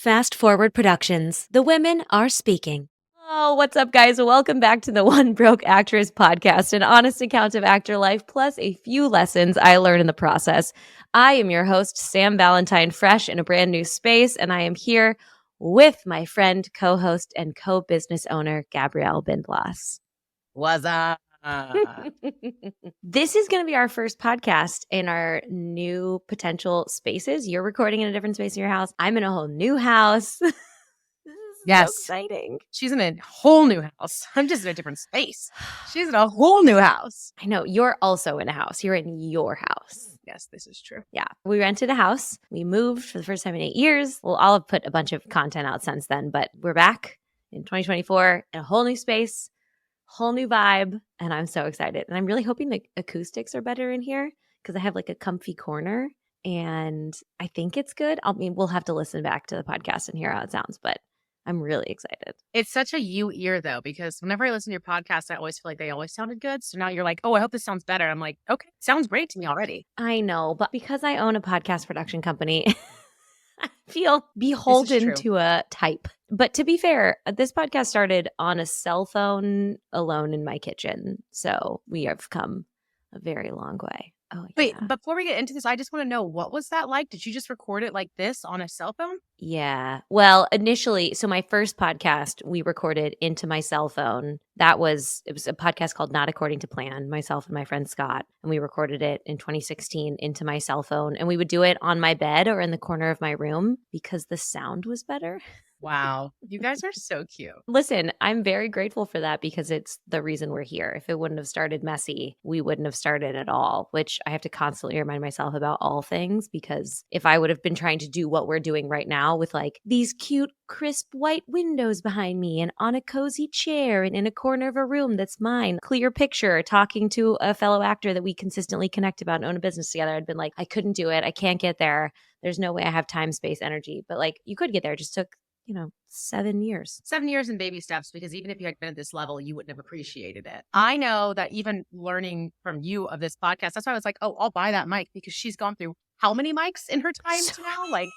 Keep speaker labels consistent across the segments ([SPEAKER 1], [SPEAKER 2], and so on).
[SPEAKER 1] Fast Forward Productions. The women are speaking. Oh, what's up, guys? Welcome back to the One Broke Actress podcast, an honest account of actor life, plus a few lessons I learned in the process. I am your host, Sam Valentine, fresh in a brand new space, and I am here with my friend, co-host, and co-business owner, Gabrielle Bindloss.
[SPEAKER 2] What's up?
[SPEAKER 1] This is going to be our first podcast in our new potential spaces. You're recording in a different space in your house. I'm in a whole new house. This is
[SPEAKER 2] Yes.
[SPEAKER 1] so exciting.
[SPEAKER 2] She's in a whole new house. I'm just in a different space. She's in a whole new house.
[SPEAKER 1] I know. You're also in a house. You're in your house.
[SPEAKER 2] Yes, this is true.
[SPEAKER 1] Yeah. We rented a house. We moved for the first time in 8 years. Well, I'll have put a bunch of content out since then, but we're back in 2024 in a whole new space, whole new vibe, and I'm so excited. And I'm really hoping the acoustics are better in here because I have like a comfy corner and I think it's good. I mean, we'll have to listen back to the podcast and hear how it sounds, but I'm really excited.
[SPEAKER 2] It's such a you ear, though, because whenever I listen to your podcast, I always feel like they always sounded good. So now you're like, oh, I hope this sounds better. I'm like, okay, sounds great to me already.
[SPEAKER 1] I know, but because I own a podcast production company, I feel beholden to a type. But to be fair, this podcast started on a cell phone alone in my kitchen. So we have come a very long way. Oh, yeah.
[SPEAKER 2] Wait, before we get into this, I just want to know, what was that like? Did you just record it like this on a cell phone?
[SPEAKER 1] Yeah. Well, initially, so my first podcast, we recorded into my cell phone. It was a podcast called Not According to Plan, myself and my friend Scott. And we recorded it in 2016 into my cell phone. And we would do it on my bed or in the corner of my room because the sound was better.
[SPEAKER 2] Wow. You guys are so cute.
[SPEAKER 1] Listen, I'm very grateful for that because it's the reason we're here. If it wouldn't have started messy, we wouldn't have started at all, which I have to constantly remind myself about all things, because if I would have been trying to do what we're doing right now with like these cute, crisp white windows behind me and on a cozy chair and in a corner of a room that's mine, clear picture, talking to a fellow actor that we consistently connect about and own a business together, I'd been like, I couldn't do it. I can't get there. There's no way I have time, space, energy. But like, you could get there. It just took 7 years.
[SPEAKER 2] 7 years in baby steps, because even if you had been at this level, you wouldn't have appreciated it. I know that even learning from you of this podcast, that's why I was like, oh, I'll buy that mic, because she's gone through how many mics in her time now? Like,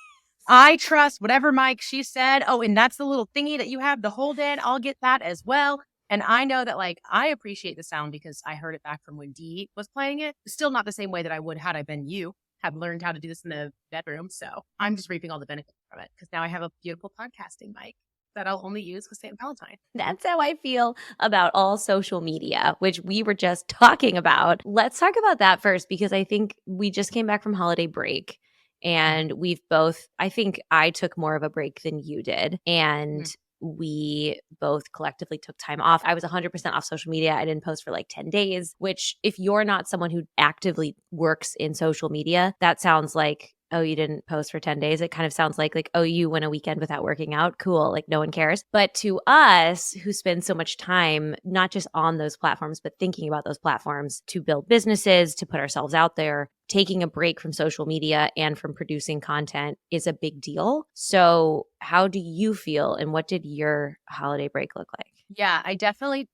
[SPEAKER 2] I trust whatever mic she said. Oh, and that's the little thingy that you have to hold in. I'll get that as well. And I know that, like, I appreciate the sound because I heard it back from when Dee was playing it. Still not the same way that I would had I been you. Have learned how to do this in the bedroom. So I'm just reaping all the benefits from it because now I have a beautiful podcasting mic that I'll only use with St. Valentine.
[SPEAKER 1] That's how I feel about all social media, which we were just talking about. Let's talk about that first, because I think we just came back from holiday break and we've both, I think I took more of a break than you did. And we both collectively took time off. I was 100% off social media. I didn't post for like 10 days, which if you're not someone who actively works in social media, that sounds like, oh, you didn't post for 10 days. It kind of sounds like, oh, you went a weekend without working out. Cool. Like no one cares. But to us who spend so much time, not just on those platforms, but thinking about those platforms to build businesses, to put ourselves out there, taking a break from social media and from producing content is a big deal. So how do you feel and what did your holiday break look like?
[SPEAKER 2] Yeah, I definitely,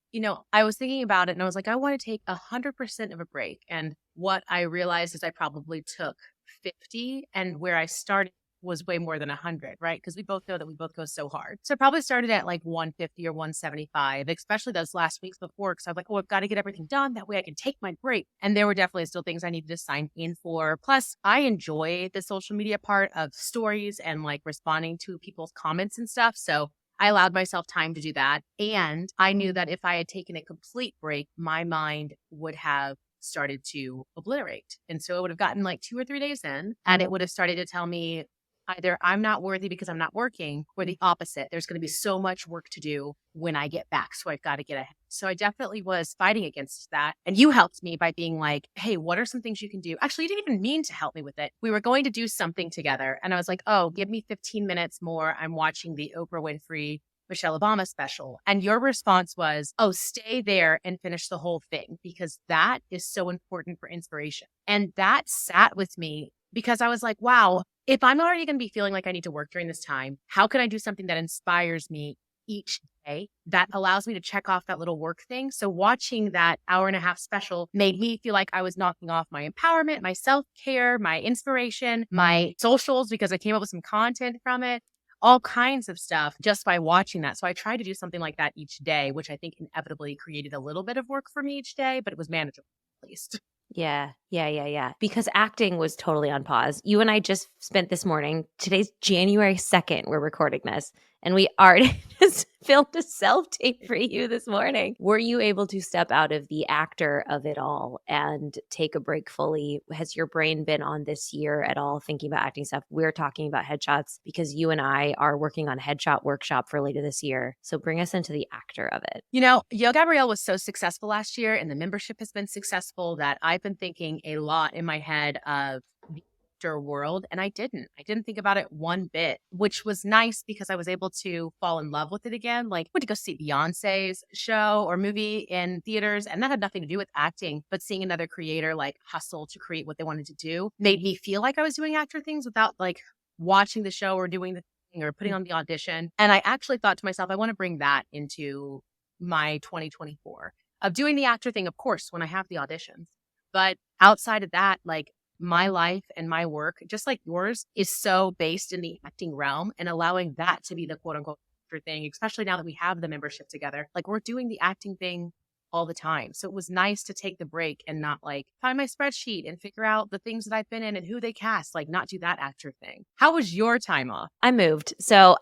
[SPEAKER 2] I was thinking about it and I was like, I want to take 100% of a break. And what I realized is I probably took 50, and where I started was way more than 100, right? Because we both know that we both go so hard. So I probably started at like 150 or 175, especially those last weeks before, because I was like, oh, I've got to get everything done. That way I can take my break. And there were definitely still things I needed to sign in for. Plus, I enjoy the social media part of stories and like responding to people's comments and stuff. So I allowed myself time to do that. And I knew that if I had taken a complete break, my mind would have started to obliterate. And so it would have gotten like 2 or 3 days in, and it would have started to tell me either I'm not worthy because I'm not working, or the opposite. There's going to be so much work to do when I get back. So I've got to get ahead. So I definitely was fighting against that. And you helped me by being like, hey, what are some things you can do? Actually, you didn't even mean to help me with it. We were going to do something together. And I was like, oh, give me 15 minutes more. I'm watching the Oprah Winfrey Michelle Obama special. And your response was, oh, stay there and finish the whole thing, because that is so important for inspiration. And that sat with me because I was like, wow, if I'm already going to be feeling like I need to work during this time, how can I do something that inspires me each day that allows me to check off that little work thing? So watching that hour-and-a-half special made me feel like I was knocking off my empowerment, my self-care, my inspiration, my socials, because I came up with some content from it. all kinds of stuff just by watching that. So I tried to do something like that each day, which I think inevitably created a little bit of work for me each day, but it was manageable at least.
[SPEAKER 1] Yeah, yeah, yeah, yeah. Because acting was totally on pause. You and I just spent this morning, today's January 2nd, we're recording this, and we already just filmed a self tape for you this morning. Were you able to step out of the actor of it all and take a break fully? Has your brain been on this year at all thinking about acting stuff? We're talking about headshots because you and I are working on headshot workshop for later this year. So bring us into the actor of it.
[SPEAKER 2] Yo Gabrielle was so successful last year and the membership has been successful that I've been thinking a lot in my head of the actor world. And I didn't think about it one bit, which was nice because I was able to fall in love with it again. Like, went to go see Beyonce's show or movie in theaters, and that had nothing to do with acting, but seeing another creator like hustle to create what they wanted to do made me feel like I was doing actor things without like watching the show or doing the thing or putting on the audition. And I actually thought to myself, I want to bring that into my 2024 of doing the actor thing, of course, when I have the auditions. But outside of that, like my life and my work, just like yours, is so based in the acting realm and allowing that to be the quote unquote actor thing, especially now that we have the membership together. Like we're doing the acting thing all the time. So it was nice to take the break and not like find my spreadsheet and figure out the things that I've been in and who they cast, like not do that actor thing. How was your time off?
[SPEAKER 1] I moved. So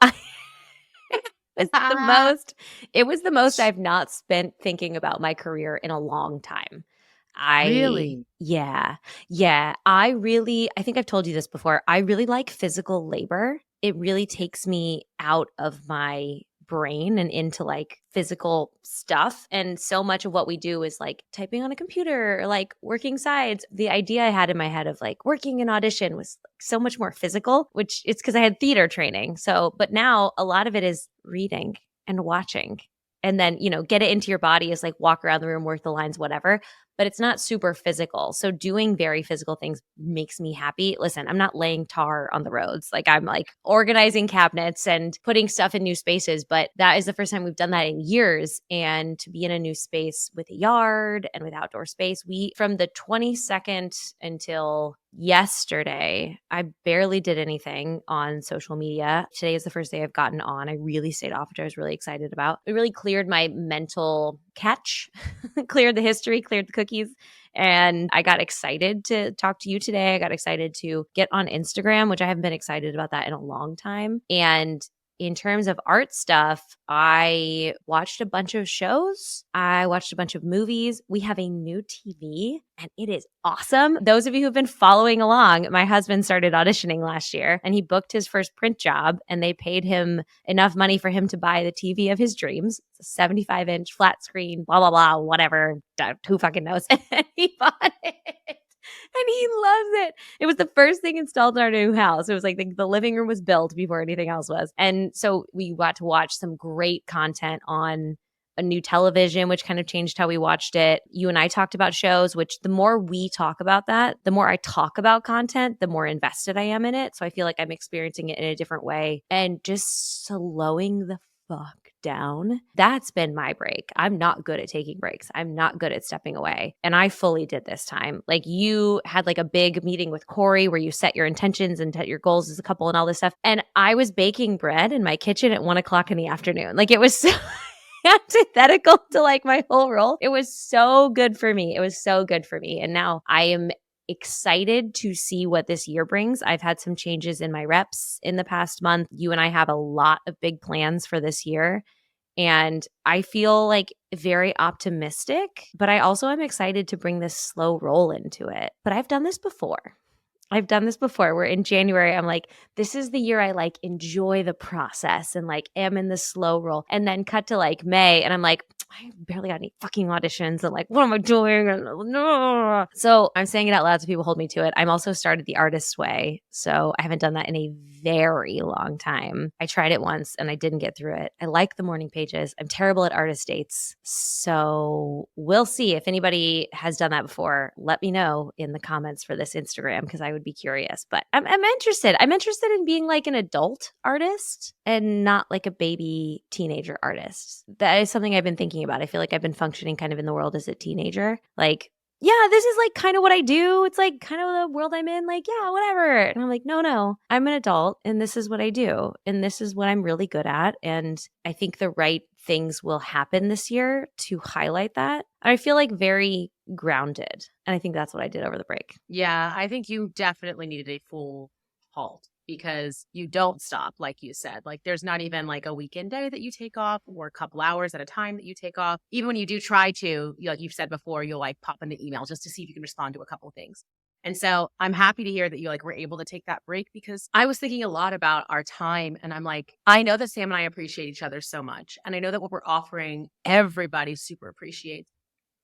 [SPEAKER 1] was the most it was the most I've not spent thinking about my career in a long time. I
[SPEAKER 2] Really?
[SPEAKER 1] yeah. Yeah, I think I've told you this before. I really like physical labor. It really takes me out of my brain and into like physical stuff. And so much of what we do is like typing on a computer or like working sides. The idea I had in my head of like working an audition was like so much more physical, which it's because I had theater training. So, but now a lot of it is reading and watching. And then, get it into your body is like walk around the room, work the lines, whatever, but it's not super physical. So doing very physical things makes me happy. Listen, I'm not laying tar on the roads. Like I'm like organizing cabinets and putting stuff in new spaces, but that is the first time we've done that in years. And to be in a new space with a yard and with outdoor space, we from the 22nd until yesterday, I barely did anything on social media. Today is the first day I've gotten on. I really stayed off, which I was really excited about. It really cleared my mental catch, cleared the history, cleared the cookies. And I got excited to talk to you today. I got excited to get on Instagram, which I haven't been excited about that in a long time. And in terms of art stuff, I watched a bunch of shows. I watched a bunch of movies. We have a new TV and it is awesome. Those of you who've been following along, my husband started auditioning last year and he booked his first print job and they paid him enough money for him to buy the TV of his dreams. It's a 75-inch flat screen, blah, blah, blah, whatever. Who fucking knows? And he bought it. And he loves it. It was the first thing installed in our new house. It was like the living room was built before anything else was. And so we got to watch some great content on a new television, which kind of changed how we watched it. You and I talked about shows, which the more we talk about that, the more I talk about content, the more invested I am in it. So I feel like I'm experiencing it in a different way and just slowing the fuck down. That's been my break. I'm not good at taking breaks. I'm not good at stepping away. And I fully did this time. Like you had like a big meeting with Corey where you set your intentions and set your goals as a couple and all this stuff. And I was baking bread in my kitchen at 1 o'clock in the afternoon. Like it was so antithetical to like my whole role. It was so good for me. It was so good for me. And now I am excited to see what this year brings. I've had some changes in my reps in the past month. You and I have a lot of big plans for this year. And I feel like very optimistic, but I also am excited to bring this slow roll into it. But I've done this before. Where in January, I'm like, this is the year I like enjoy the process and like am in the slow roll. And then cut to like May and I'm like, I barely got any fucking auditions and like, what am I doing? And, no. So I'm saying it out loud so people hold me to it. I'm also started the artist's way. So I haven't done that in a very long time. I tried it once and I didn't get through it. I like the morning pages. I'm terrible at artist dates. So we'll see if anybody has done that before. Let me know in the comments for this Instagram because I would be curious. But I'm interested. I'm interested in being like an adult artist and not like a baby teenager artist. That is something I've been thinking about. I feel like I've been functioning kind of in the world as a teenager. Like yeah, this is like kind of what I do. It's like kind of the world I'm in. Like, yeah, whatever. And I'm like, no, no, I'm an adult and this is what I do. And this is what I'm really good at. And I think the right things will happen this year to highlight that. I feel like very grounded. And I think that's what I did over the break.
[SPEAKER 2] Yeah, I think you definitely needed a full halt because you don't stop, like you said. Like, there's not even like a weekend day that you take off or a couple hours at a time that you take off. Even when you do try to, like you've said before, you'll like pop in the email just to see if you can respond to a couple of things. And so I'm happy to hear that you like were able to take that break because I was thinking a lot about our time and I'm like, I know that Sam and I appreciate each other so much. And I know that what we're offering, everybody super appreciates.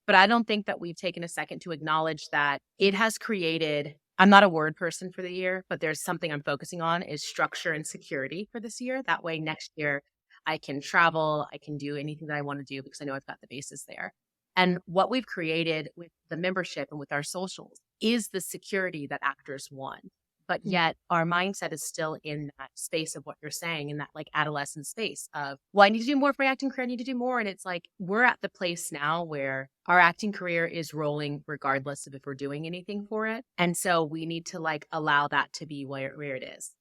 [SPEAKER 2] But I don't think that we've taken a second to acknowledge that it has created. I'm not a word person for the year, but there's something I'm focusing on is structure and security for this year. That way next year I can travel, I can do anything that I want to do because I know I've got the basis there. And what we've created with the membership and with our socials is the security that actors want. But yet our mindset is still in that space of what you're saying, in that like adolescent space of, well, I need to do more for my acting career. I need to do more. And it's like, we're at the place now where our acting career is rolling regardless of if we're doing anything for it. And so we need to like allow that to be where it is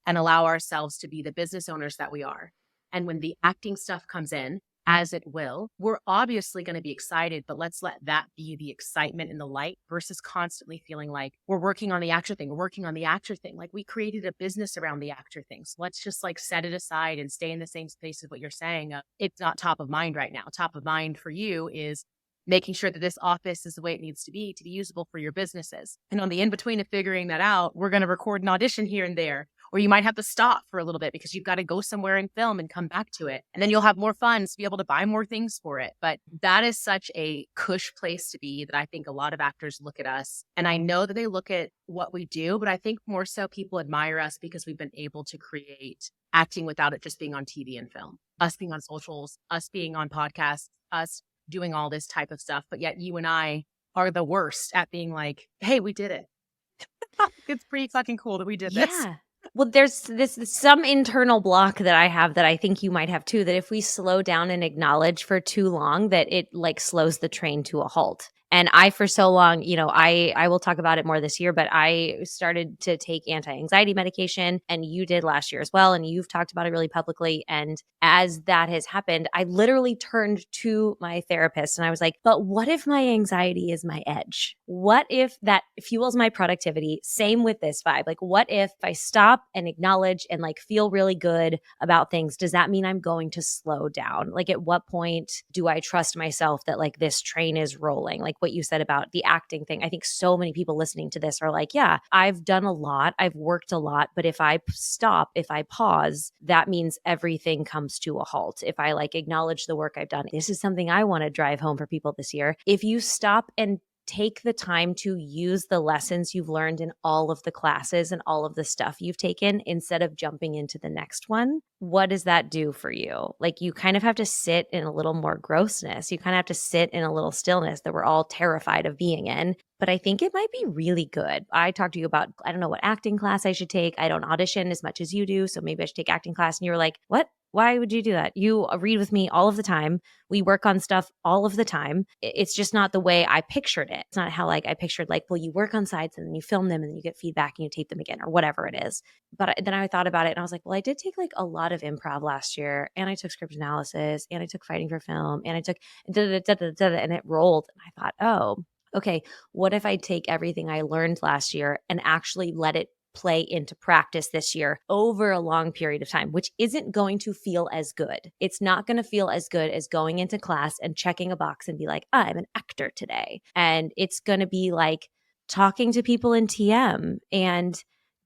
[SPEAKER 2] and allow ourselves to be the business owners that we are. And when the acting stuff comes in, as it will, we're obviously going to be excited, but let's let that be the excitement and the light versus constantly feeling like we're working on the actor thing, we're working on the actor thing. Like we created a business around the actor thing. So let's just like set it aside and stay in the same space as what you're saying. It's not top of mind right now. Top of mind for you is making sure that this office is the way it needs to be usable for your businesses. And on the in between of figuring that out, we're going to record an audition here and there. Or you might have to stop for a little bit because you've got to go somewhere and film and come back to it. And then you'll have more funds to be able to buy more things for it. But that is such a cush place to be that I think a lot of actors look at us. And I know that they look at what we do, but I think more so people admire us because we've been able to create acting without it just being on TV and film, us being on socials, us being on podcasts, us doing all this type of stuff. But yet you and I are the worst at being like, hey, we did it. It's pretty fucking cool that we did this.
[SPEAKER 1] Yeah. Well, there's this some internal block that I have that I think you might have too, that if we slow down and acknowledge for too long, that it like slows the train to a halt. And I, for so long, I will talk about it more this year, but I started to take anti-anxiety medication and you did last year as well. And you've talked about it really publicly. And as that has happened, I literally turned to my therapist and I was like, but what if my anxiety is my edge? What if that fuels my productivity? Same with this vibe. Like, what if I stop and acknowledge and like feel really good about things? Does that mean I'm going to slow down? Like, at what point do I trust myself that like this train is rolling? Like what you said about the acting thing. I think so many people listening to this are like, yeah, I've done a lot, I've worked a lot, but if I stop, if I pause, that means everything comes to a halt. If I like acknowledge the work I've done, this is something I want to drive home for people this year. If you stop and take the time to use the lessons you've learned in all of the classes and all of the stuff you've taken instead of jumping into the next one, what does that do for you? Like you kind of have to sit in a little more grossness. You kind of have to sit in a little stillness that we're all terrified of being in. But I think it might be really good. I talked to you about, I don't know what acting class I should take. I don't audition as much as you do. So maybe I should take acting class. And you were like, what? Why would you do that? You read with me all of the time. We work on stuff all of the time. It's just not the way I pictured it. It's not how like I pictured like, well, you work on sites and then you film them and then you get feedback and you tape them again or whatever it is. But then I thought about it and I was like, well, I did take like a lot of improv last year and I took script analysis and I took fighting for film and I took and it rolled. And I thought, oh, okay, what if I take everything I learned last year and actually let it play into practice this year over a long period of time, which isn't going to feel as good. It's not going to feel as good as going into class and checking a box and be like, I'm an actor today. And it's going to be like talking to people in TM and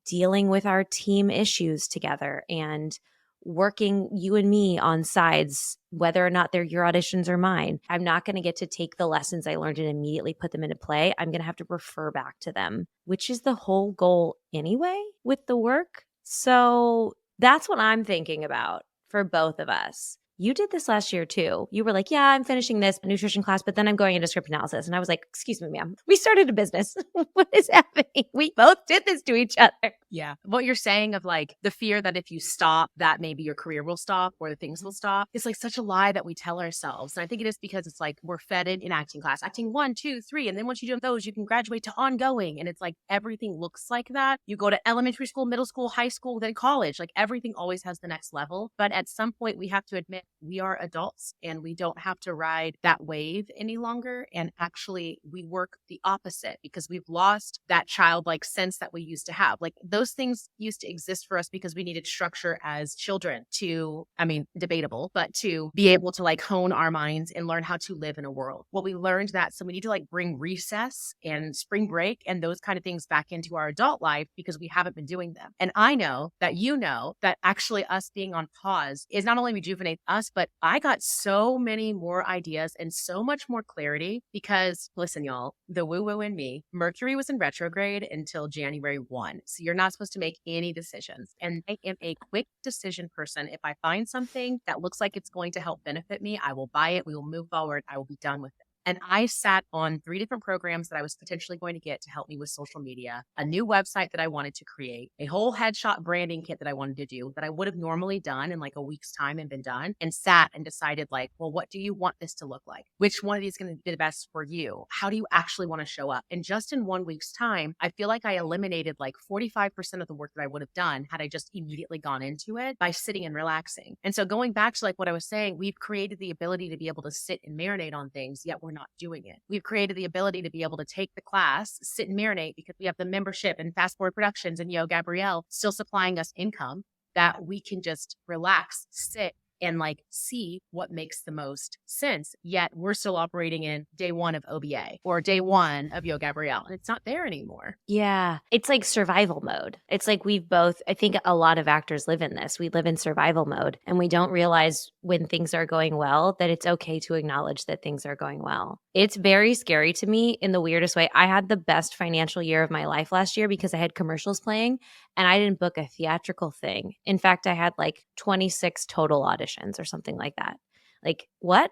[SPEAKER 1] dealing with our team issues together and working you and me on sides, whether or not they're your auditions or mine. I'm not going to get to take the lessons I learned and immediately put them into play. I'm going to have to refer back to them, which is the whole goal anyway with the work. So that's what I'm thinking about for both of us. You did this last year too. You were like, yeah, I'm finishing this nutrition class, but then I'm going into script analysis. And I was like, excuse me, ma'am, we started a business. What is happening? We both did this to each other.
[SPEAKER 2] Yeah. What you're saying of like the fear that if you stop, that maybe your career will stop or the things will stop. It's like such a lie that we tell ourselves. And I think it is because it's like we're fed it in acting class, acting 1, 2, 3. And then once you do those, you can graduate to ongoing. And it's like everything looks like that. You go to elementary school, middle school, high school, then college. Like everything always has the next level. But at some point, we have to admit we are adults and we don't have to ride that wave any longer. And actually, we work the opposite because we've lost that childlike sense that we used to have. Like those things used to exist for us because we needed structure as children to, I mean, debatable, but to be able to like hone our minds and learn how to live in a world. Well, we learned that. So we need to like bring recess and spring break and those kind of things back into our adult life because we haven't been doing them. And I know that you know that actually us being on pause is not only rejuvenate us, but I got so many more ideas and so much more clarity because listen, y'all, the woo-woo in me, Mercury was in retrograde until January 1. So you're not supposed to make any decisions. And I am a quick decision person. If I find something that looks like it's going to help benefit me, I will buy it. We will move forward. I will be done with it. And I sat on 3 different programs that I was potentially going to get to help me with social media, a new website that I wanted to create, a whole headshot branding kit that I wanted to do that I would have normally done in like a week's time and been done, and sat and decided like, well, what do you want this to look like? Which one of these is going to be the best for you? How do you actually want to show up? And just in 1 week's time, I feel like I eliminated like 45% of the work that I would have done had I just immediately gone into it by sitting and relaxing. And so going back to like what I was saying, we've created the ability to be able to sit and marinate on things, yet we're not doing it. We've created the ability to be able to take the class, sit and marinate because we have the membership and Fast Forward Productions and Yo Gabrielle still supplying us income that we can just relax, sit, and like see what makes the most sense. Yet we're still operating in day 1 of OBA or day 1 of Yo Gabrielle, and it's not there anymore.
[SPEAKER 1] Yeah. It's like survival mode. It's like we've both, I think a lot of actors live in this. We live in survival mode and we don't realize when things are going well that it's okay to acknowledge that things are going well. It's very scary to me in the weirdest way. I had the best financial year of my life last year because I had commercials playing and I didn't book a theatrical thing. In fact, I had like 26 total auditions or something like that. Like, what?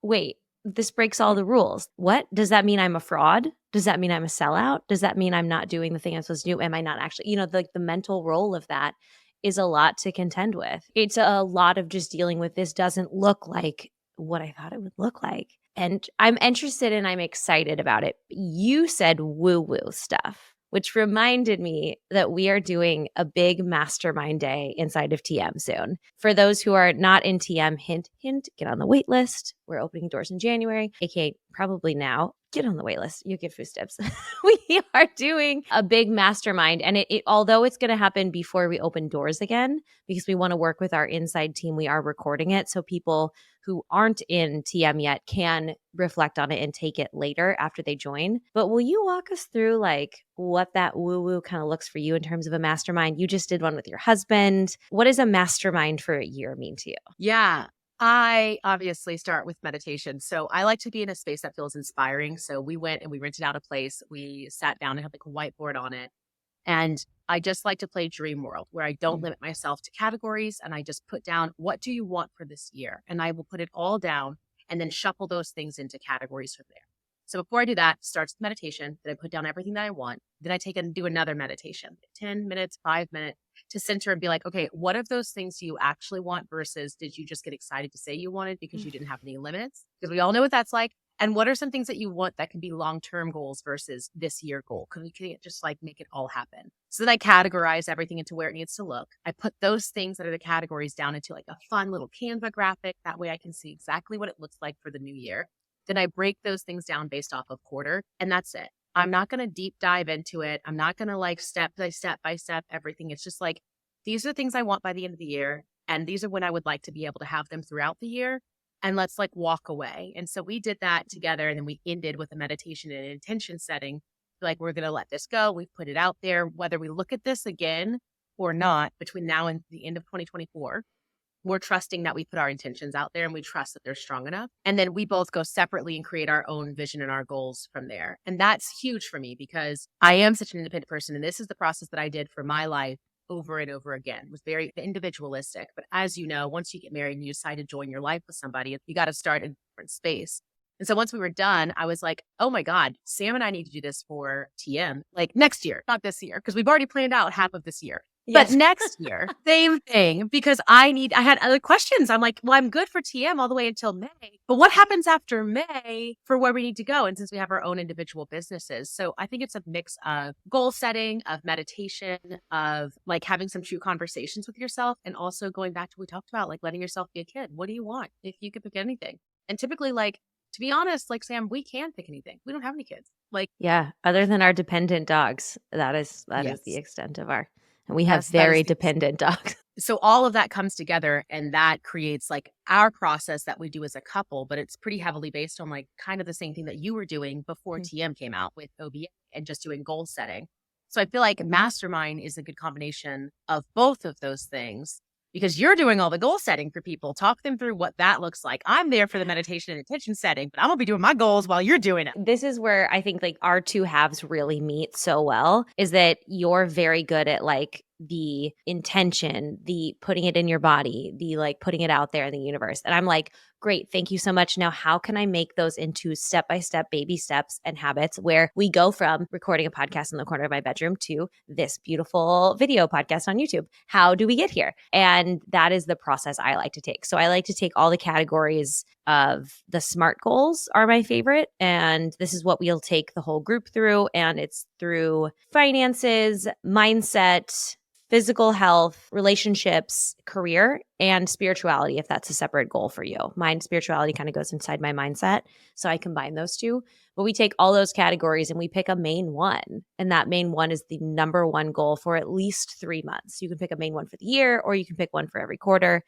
[SPEAKER 1] Wait, this breaks all the rules. What? Does that mean I'm a fraud? Does that mean I'm a sellout? Does that mean I'm not doing the thing I'm supposed to do? Am I not actually, the mental role of that is a lot to contend with. It's a lot of just dealing with this doesn't look like what I thought it would look like. And I'm interested and I'm excited about it. You said woo woo stuff, which reminded me that we are doing a big mastermind day inside of TM soon. For those who are not in TM, hint, hint, get on the wait list. We're opening doors in January, aka probably now. Get on the wait list. You get food tips. We are doing a big mastermind. And although it's going to happen before we open doors again, because we want to work with our inside team, we are recording it. So people who aren't in TM yet can reflect on it and take it later after they join. But will you walk us through like what that woo-woo kind of looks for you in terms of a mastermind? You just did one with your husband. What does a mastermind for a year mean to you?
[SPEAKER 2] Yeah. I obviously start with meditation. So I like to be in a space that feels inspiring. So we went and we rented out a place. We sat down and had like a whiteboard on it. And I just like to play dream world where I don't limit myself to categories. And I just put down, what do you want for this year? And I will put it all down and then shuffle those things into categories from there. So before I do that, starts with meditation. Then I put down everything that I want. Then I take and do another meditation, 10 minutes, 5 minutes to center and be like, okay, what of those things do you actually want versus did you just get excited to say you wanted because you didn't have any limits? Because we all know what that's like. And what are some things that you want that can be long-term goals versus this year goal? Because we can't just like make it all happen. So then I categorize everything into where it needs to look. I put those things that are the categories down into like a fun little Canva graphic. That way I can see exactly what it looks like for the new year. Then I break those things down based off of quarter, and that's it. I'm not going to deep dive into it. I'm not going to like step by step everything. It's just like, these are the things I want by the end of the year. And these are when I would like to be able to have them throughout the year. And let's like walk away. And so we did that together. And then we ended with a meditation and intention setting. Like, we're going to let this go. We've put it out there, whether we look at this again or not between now and the end of 2024. We're trusting that we put our intentions out there and we trust that they're strong enough. And then we both go separately and create our own vision and our goals from there. And that's huge for me because I am such an independent person. And this is the process that I did for my life over and over again. It was very individualistic. But as you know, once you get married and you decide to join your life with somebody, you got to start in a different space. And so once we were done, I was like, oh my God, Sam and I need to do this for TM, like next year, not this year, because we've already planned out half of this year. But
[SPEAKER 1] Yes.
[SPEAKER 2] next year, same thing, because I had other questions. I'm like, well, I'm good for TM all the way until May. But what happens after May for where we need to go? And since we have our own individual businesses. So I think it's a mix of goal setting, of meditation, of like having some true conversations with yourself, and also going back to what we talked about, like letting yourself be a kid. What do you want if you could pick anything? And typically, like, to be honest, like Sam, we can pick anything. We don't have any kids. Like,
[SPEAKER 1] Yeah, other than our dependent dogs, that is the
[SPEAKER 2] yes.
[SPEAKER 1] extent of our, and we have
[SPEAKER 2] Yes, that is
[SPEAKER 1] very dependent dogs.
[SPEAKER 2] so all of that comes together and that creates like our process that we do as a couple, but it's pretty heavily based on like kind of the same thing that you were doing before TM came out with OBA and just doing goal setting. So I feel like Mastermind is a good combination of both of those things because you're doing all the goal setting for people. Talk them through what that looks like. I'm there for the meditation and attention setting, but I'm going to be doing my goals while you're doing it.
[SPEAKER 1] This is where I think like our two halves really meet so well, is that you're very good at like the intention, the putting it in your body, the like putting it out there in the universe. And I'm like, great, thank you so much. Now, how can I make those into step-by-step baby steps and habits where we go from recording a podcast in the corner of my bedroom to this beautiful video podcast on YouTube? How do we get here? And that is the process I like to take. So I like to take all the categories of the SMART goals are my favorite. And this is what we'll take the whole group through. And it's through finances, mindset, physical health, relationships, career, and spirituality, if that's a separate goal for you. Mine, spirituality kind of goes inside my mindset. So I combine those two. But we take all those categories and we pick a main one. And that main one is the number one goal for at least 3 months. You can pick a main one for the year, or you can pick one for every quarter.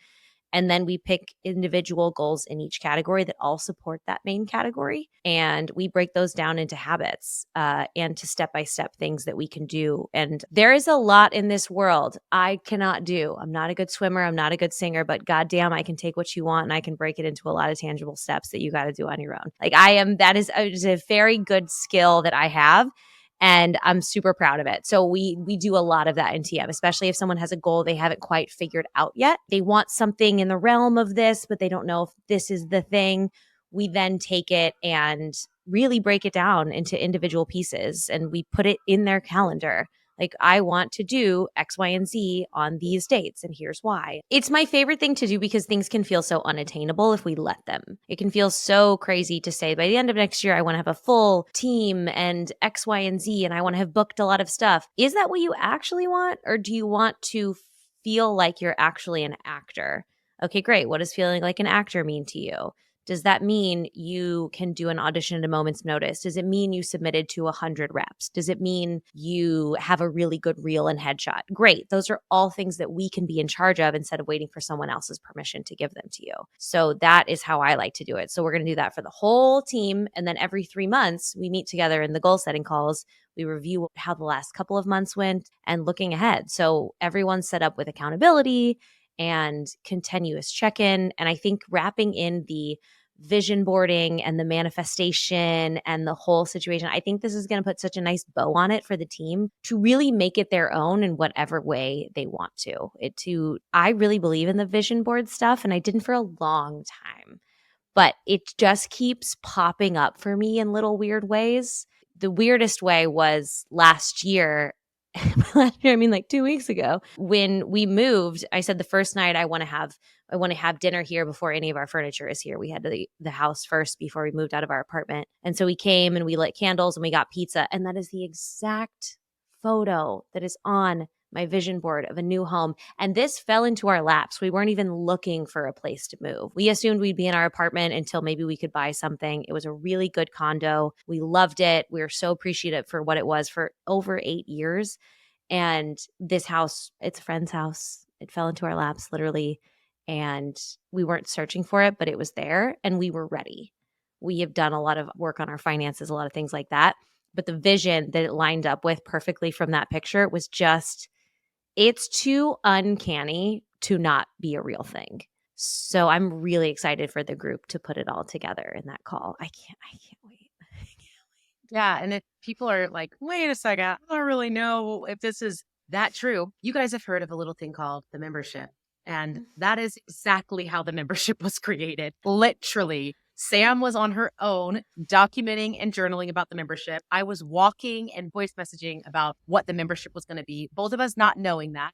[SPEAKER 1] And then we pick individual goals in each category that all support that main category. And we break those down into habits and to step-by-step things that we can do. And there is a lot in this world I cannot do. I'm not a good swimmer. I'm not a good singer, but goddamn, I can take what you want and I can break it into a lot of tangible steps that you got to do on your own. Like that is a very good skill that I have. And I'm super proud of it. So we do a lot of that in TM, especially if someone has a goal they haven't quite figured out yet. They want something in the realm of this, but they don't know if this is the thing. We then take it and really break it down into individual pieces and we put it in their calendar. Like, I want to do X, Y, and Z on these dates, and here's why. It's my favorite thing to do because things can feel so unattainable if we let them. It can feel so crazy to say, by the end of next year, I want to have a full team and X, Y, and Z, and I want to have booked a lot of stuff. Is that what you actually want? Or do you want to feel like you're actually an actor? Okay, great. What does feeling like an actor mean to you? Does that mean you can do an audition at a moment's notice? Does it mean you submitted to 100 reps? Does it mean you have a really good reel and headshot? Great. Those are all things that we can be in charge of instead of waiting for someone else's permission to give them to you. So that is how I like to do it. So we're going to do that for the whole team. And then every 3 months, we meet together in the goal setting calls. We review how the last couple of months went and looking ahead. So everyone's set up with accountability and continuous check-in. And I think wrapping in the vision boarding and the manifestation and the whole situation, I think this is going to put such a nice bow on it for the team to really make it their own in whatever way they want to. I really believe in the vision board stuff, and I didn't for a long time, but it just keeps popping up for me in little weird ways. The weirdest way was last year. I mean, like 2 weeks ago when we moved, I said the first night I want to have dinner here before any of our furniture is here. We had the house first before we moved out of our apartment. And so we came and we lit candles and we got pizza. And that is the exact photo that is on my vision board of a new home. And this fell into our laps. We weren't even looking for a place to move. We assumed we'd be in our apartment until maybe we could buy something. It was a really good condo. We loved it. We were so appreciative for what it was for over 8 years. And this house, it's a friend's house. It fell into our laps literally. And we weren't searching for it, but it was there and we were ready. We have done a lot of work on our finances, a lot of things like that. But the vision that it lined up with perfectly from that picture was just, it's too uncanny to not be a real thing. So I'm really excited for the group to put it all together in that call. I can't wait.
[SPEAKER 2] Yeah. And if people are like, wait a second, I don't really know if this is That true. You guys have heard of a little thing called the membership. And that is exactly how the membership was created. Literally. Sam was on her own documenting and journaling about the membership. I was walking and voice messaging about what the membership was going to be, both of us not knowing that.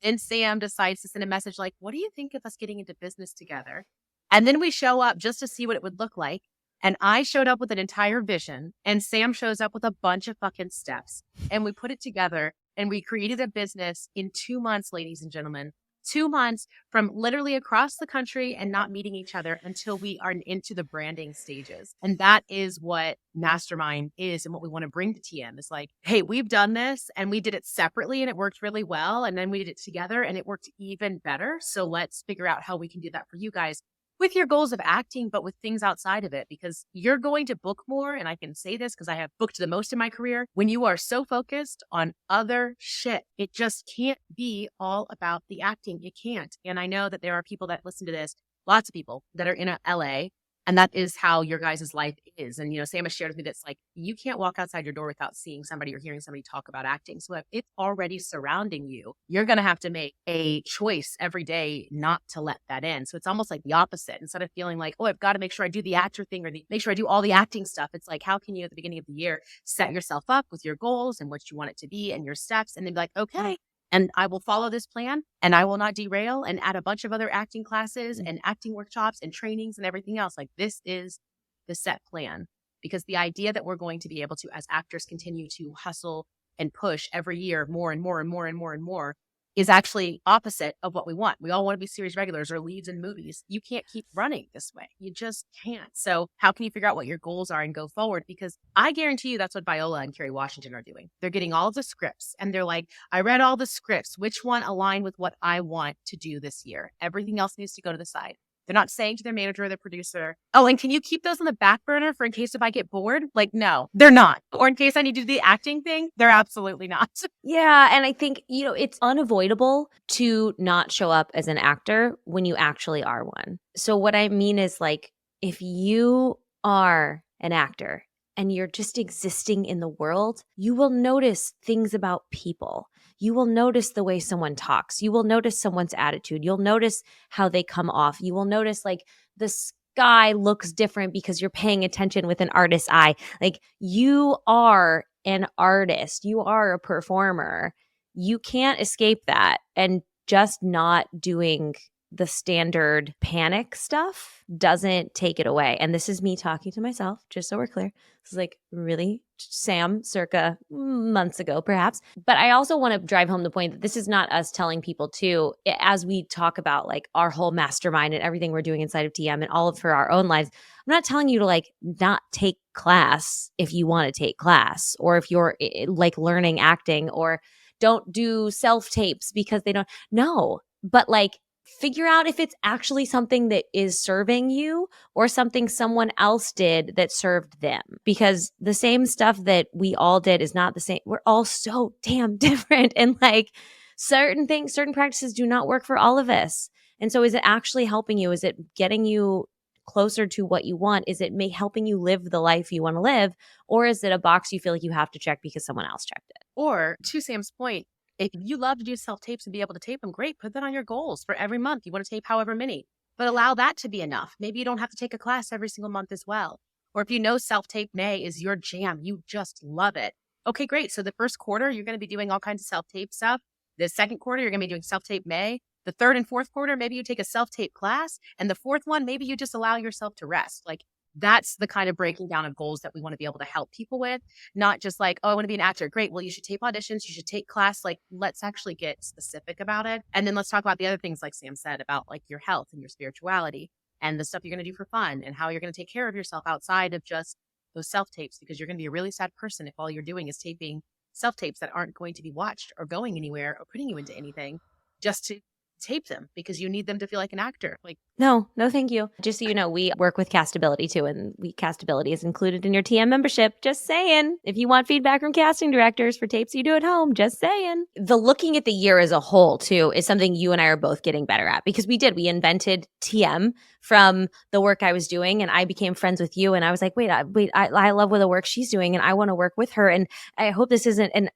[SPEAKER 2] Then Sam decides to send a message like, what do you think of us getting into business together? And then we show up just to see what it would look like. And I showed up with an entire vision, and Sam shows up with a bunch of fucking steps. And we put it together, and we created a business in 2 months, ladies and gentlemen. 2 months from literally across the country and not meeting each other until we are into the branding stages. And that is what Mastermind is and what we want to bring to TM is like, hey, we've done this and we did it separately and it worked really well. And then we did it together and it worked even better. So let's figure out how we can do that for you guys with your goals of acting, but with things outside of it, because you're going to book more. And I can say this because I have booked the most in my career. When you are so focused on other shit, it just can't be all about the acting. It can't. And I know that there are people that listen to this, lots of people that are in LA, and that is how your guys' life is. And, Sam has shared with me that's like, you can't walk outside your door without seeing somebody or hearing somebody talk about acting. So if it's already surrounding you, you're going to have to make a choice every day not to let that in. So it's almost like the opposite. Instead of feeling like, oh, I've got to make sure I do the actor thing or make sure I do all the acting stuff. It's like, how can you at the beginning of the year set yourself up with your goals and what you want it to be and your steps and then be like, okay, and I will follow this plan and I will not derail and add a bunch of other acting classes and acting workshops and trainings and everything else. Like this is the set plan, because the idea that we're going to be able to, as actors, continue to hustle and push every year more and more and more and more and more is actually opposite of what we want. We all want to be series regulars or leads in movies. You can't keep running this way. You just can't. So how can you figure out what your goals are and go forward? Because I guarantee you that's what Viola and Kerry Washington are doing. They're getting all of the scripts and they're like, I read all the scripts. Which one aligned with what I want to do this year? Everything else needs to go to the side. They're not saying to their manager or their producer, oh, and can you keep those on the back burner for in case if I get bored? Like, no, they're not. Or in case I need to do the acting thing, they're absolutely not.
[SPEAKER 1] Yeah. And I think, it's unavoidable to not show up as an actor when you actually are one. So what I mean is like, if you are an actor and you're just existing in the world, you will notice things about people. You will notice the way someone talks. You will notice someone's attitude. You'll notice how they come off. You will notice like the sky looks different because you're paying attention with an artist's eye. Like you are an artist. You are a performer. You can't escape that. And just not doing the standard panic stuff doesn't take it away. And this is me talking to myself, just so we're clear. This is like really Sam circa months ago, perhaps. But I also want to drive home the point that this is not us telling people to, as we talk about like our whole mastermind and everything we're doing inside of TM and all of for our own lives. I'm not telling you to like not take class if you want to take class, or if you're like learning acting, or don't do self tapes because they don't. No, but like figure out if it's actually something that is serving you or something someone else did that served them. Because the same stuff that we all did is not the same. We're all so damn different. And like certain things, certain practices do not work for all of us. And so is it actually helping you? Is it getting you closer to what you want? Is it helping you live the life you want to live? Or is it a box you feel like you have to check because someone else checked it?
[SPEAKER 2] Or to Sam's point, if you love to do self-tapes and be able to tape them, great. Put that on your goals for every month. You want to tape however many, but allow that to be enough. Maybe you don't have to take a class every single month as well. Or if you know self-tape May is your jam, you just love it. Okay, great. So the first quarter, you're going to be doing all kinds of self-tape stuff. The second quarter, you're going to be doing self-tape May. The third and fourth quarter, maybe you take a self-tape class. And the fourth one, maybe you just allow yourself to rest. Like that's the kind of breaking down of goals that we want to be able to help people with. Not just like, oh, I want to be an actor. Great. Well, you should tape auditions. You should take class. Like, let's actually get specific about it. And then let's talk about the other things, like Sam said, about like your health and your spirituality and the stuff you're going to do for fun and how you're going to take care of yourself outside of just those self-tapes, because you're going to be a really sad person if all you're doing is taping self-tapes that aren't going to be watched or going anywhere or putting you into anything just to tape them because you need them to feel like an actor. Like,
[SPEAKER 1] No, no, thank you. Just so you know, we work with Castability too, and Castability is included in your TM membership. Just saying. If you want feedback from casting directors for tapes you do at home, just saying. The looking at the year as a whole too is something you and I are both getting better at, because we invented TM from the work I was doing, and I became friends with you, and I was like, I love what the work she's doing, and I want to work with her, and I hope this isn't. And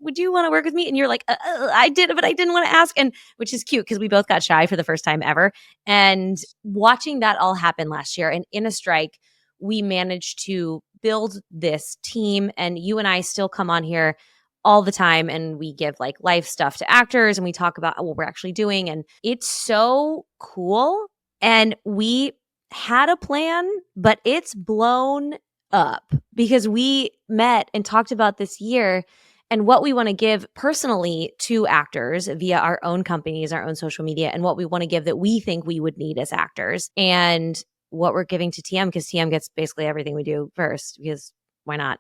[SPEAKER 1] would you want to work with me? And you're like, I did, but I didn't want to ask, and which is cute because we both got shy for the first time ever. And watching that all happen last year, and in a strike, we managed to build this team. And you and I still come on here all the time, and we give like life stuff to actors, and we talk about what we're actually doing. And it's so cool. And we had a plan, but it's blown up because we met and talked about this year and what we want to give personally to actors via our own companies, our own social media, and what we want to give that we think we would need as actors, and what we're giving to TM, because TM gets basically everything we do first, because why not?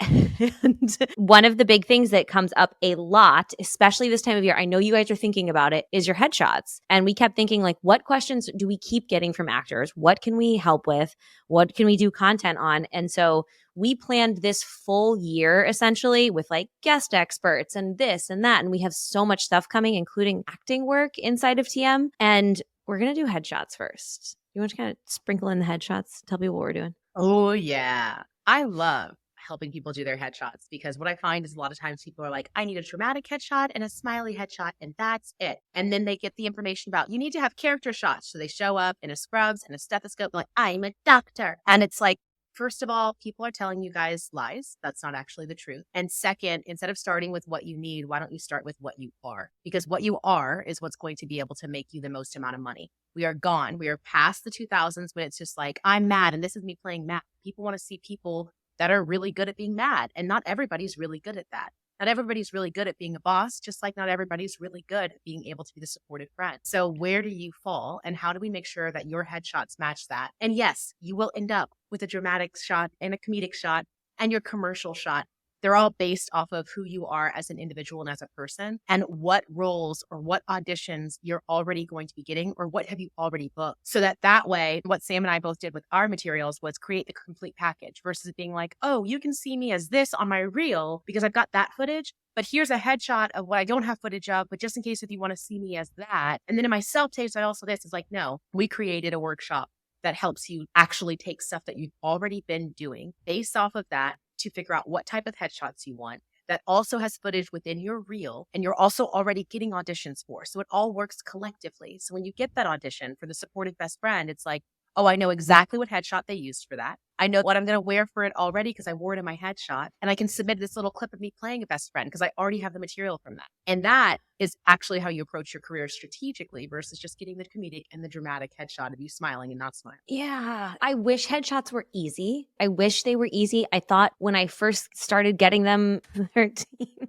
[SPEAKER 1] And one of the big things that comes up a lot, especially this time of year, I know you guys are thinking about it, is your headshots. And we kept thinking, like, what questions do we keep getting from actors? What can we help with? What can we do content on? And so we planned this full year essentially with like guest experts and this and that. And we have so much stuff coming, including acting work inside of TM. And we're going to do headshots first. You want to kind of sprinkle in the headshots? Tell people what we're doing.
[SPEAKER 2] oh, yeah. I love helping people do their headshots because what I find is a lot of times people are like, I need a dramatic headshot and a smiley headshot, and that's it. And then they get the information about you need to have character shots. So they show up in a scrubs and a stethoscope, like, I'm a doctor. And it's like, first of all, people are telling you guys lies. That's not actually the truth. And second, instead of starting with what you need, why don't you start with what you are? Because what you are is what's going to be able to make you the most amount of money. We are gone. We are past the 2000s when it's just like, I'm mad and this is me playing mad. People want to see people that are really good at being mad. And not everybody's really good at that. Not everybody's really good at being a boss, just like not everybody's really good at being able to be the supportive friend. So where do you fall, and how do we make sure that your headshots match that? And yes, you will end up with a dramatic shot and a comedic shot and your commercial shot. They're all based off of who you are as an individual and as a person, and what roles or what auditions you're already going to be getting, or what have you already booked. So that way, what Sam and I both did with our materials was create the complete package versus being like, oh, you can see me as this on my reel because I've got that footage, but here's a headshot of what I don't have footage of, but just in case if you want to see me as that. And then in my self-tapes, I also this is like, no, we created a workshop that helps you actually take stuff that you've already been doing based off of that to figure out what type of headshots you want that also has footage within your reel and you're also already getting auditions for. So it all works collectively. So when you get that audition for the supportive best friend, it's like, oh, I know exactly what headshot they used for that. I know what I'm going to wear for it already because I wore it in my headshot. And I can submit this little clip of me playing a best friend because I already have the material from that. And that is actually how you approach your career strategically versus just getting the comedic and the dramatic headshot of you smiling and not smiling.
[SPEAKER 1] Yeah. I wish headshots were easy. I wish they were easy. I thought when I first started getting them 13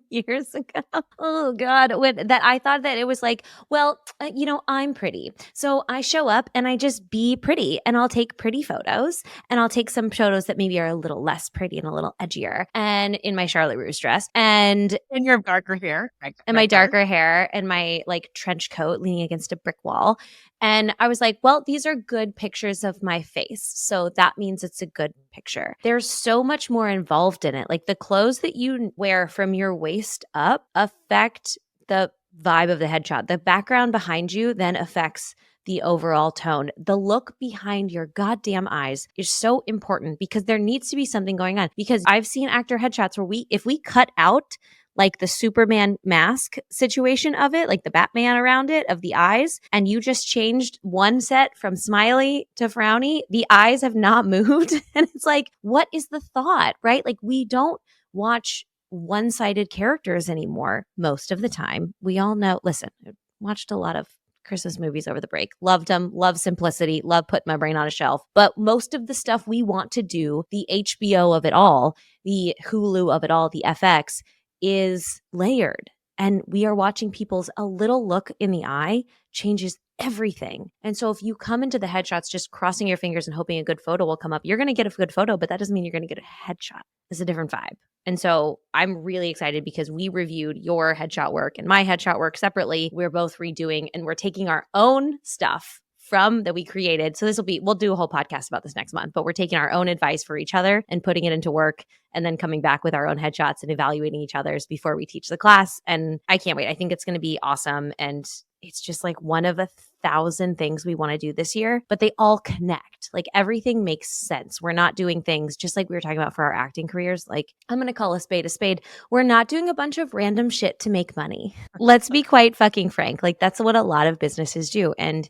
[SPEAKER 1] years ago, oh God, I thought that it was like, well, I'm pretty. So I show up and I just be pretty, and I'll take pretty photos, and I'll take some photos that maybe are a little less pretty and a little edgier, and in my Charlotte Russe dress and
[SPEAKER 2] your darker hair.
[SPEAKER 1] and my darker hair and my like trench coat leaning against a brick wall. And I was like, well, these are good pictures of my face. So that means it's a good picture. There's so much more involved in it. Like the clothes that you wear from your waist up affect the vibe of the headshot. The background behind you then affects the overall tone. The look behind your goddamn eyes is so important because there needs to be something going on. Because I've seen actor headshots where if we cut out like the Superman mask situation of it, like the Batman around it of the eyes, and you just changed one set from smiley to frowny, the eyes have not moved. And it's like, what is the thought, right? Like we don't watch one-sided characters anymore most of the time. We all know, listen, I watched a lot of Christmas movies over the break. Loved them, love simplicity, love putting my brain on a shelf. But most of the stuff we want to do, the HBO of it all, the Hulu of it all, the FX, is layered. And we are watching people's a little look in the eye changes everything. And so if you come into the headshots just crossing your fingers and hoping a good photo will come up, you're going to get a good photo, but that doesn't mean you're going to get a headshot. It's a different vibe. And so I'm really excited because we reviewed your headshot work and my headshot work separately. We're both redoing and we're taking our own stuff from that we created. So we'll do a whole podcast about this next month, but we're taking our own advice for each other and putting it into work and then coming back with our own headshots and evaluating each other's before we teach the class. And I can't wait. I think it's going to be awesome. And it's just like one of 1,000 things we want to do this year, but they all connect. Like everything makes sense. We're not doing things just like we were talking about for our acting careers. Like I'm going to call a spade a spade. We're not doing a bunch of random shit to make money. Let's be quite fucking frank. Like that's what a lot of businesses do. And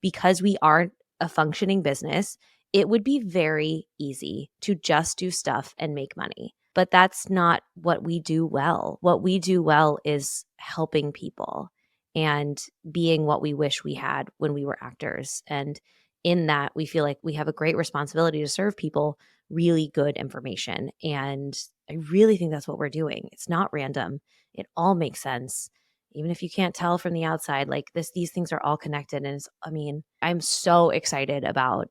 [SPEAKER 1] because we are a functioning business, it would be very easy to just do stuff and make money. But that's not what we do well. What we do well is helping people and being what we wish we had when we were actors. And in that, we feel like we have a great responsibility to serve people really good information. And I really think that's what we're doing. It's not random. It all makes sense. Even if you can't tell from the outside, like these things are all connected. And I'm so excited about,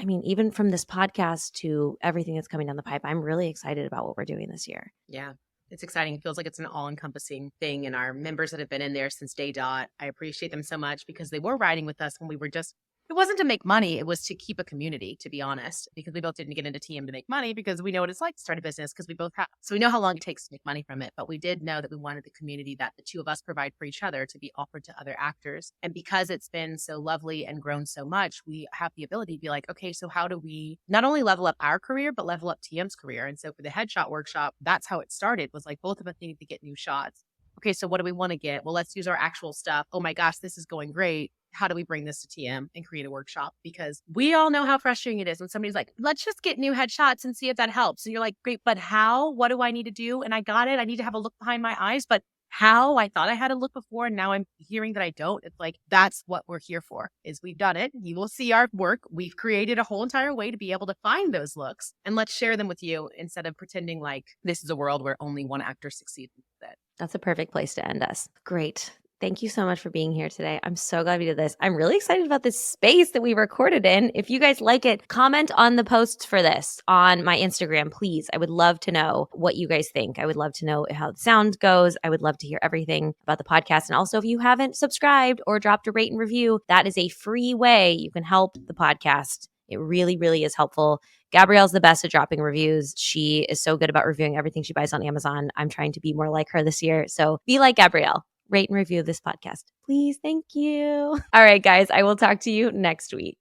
[SPEAKER 1] even from this podcast to everything that's coming down the pipe, I'm really excited about what we're doing this year.
[SPEAKER 2] Yeah. It's exciting. It feels like it's an all-encompassing thing. And our members that have been in there since day dot, I appreciate them so much because they were riding with us when we were just, it wasn't to make money. It was to keep a community, to be honest, because we both didn't get into TM to make money because we know what it's like to start a business because we both have. So we know how long it takes to make money from it. But we did know that we wanted the community that the two of us provide for each other to be offered to other actors. And because it's been so lovely and grown so much, we have the ability to be like, okay, so how do we not only level up our career, but level up TM's career? And so for the headshot workshop, that's how it started, was like both of us needed to get new shots. Okay, so what do we want to get? Well, let's use our actual stuff. Oh my gosh, this is going great. How do we bring this to TM and create a workshop? Because we all know how frustrating it is when somebody's like, let's just get new headshots and see if that helps. And you're like, great, but how? What do I need to do? And I got it. I need to have a look behind my eyes, but how? I thought I had a look before and now I'm hearing that I don't. It's like, that's what we're here for, is we've done it. You will see our work. We've created a whole entire way to be able to find those looks, and let's share them with you instead of pretending like this is a world where only one actor succeeds with it.
[SPEAKER 1] That's a perfect place to end us. Great. Thank you so much for being here today. I'm so glad we did this. I'm really excited about this space that we recorded in. If you guys like it, comment on the posts for this on my Instagram, please. I would love to know what you guys think. I would love to know how the sound goes. I would love to hear everything about the podcast. And also, if you haven't subscribed or dropped a rate and review, that is a free way you can help the podcast. It really, really is helpful. Gabrielle's the best at dropping reviews. She is so good about reviewing everything she buys on Amazon. I'm trying to be more like her this year. So be like Gabrielle. Rate and review this podcast, please. Thank you. All right, guys, I will talk to you next week.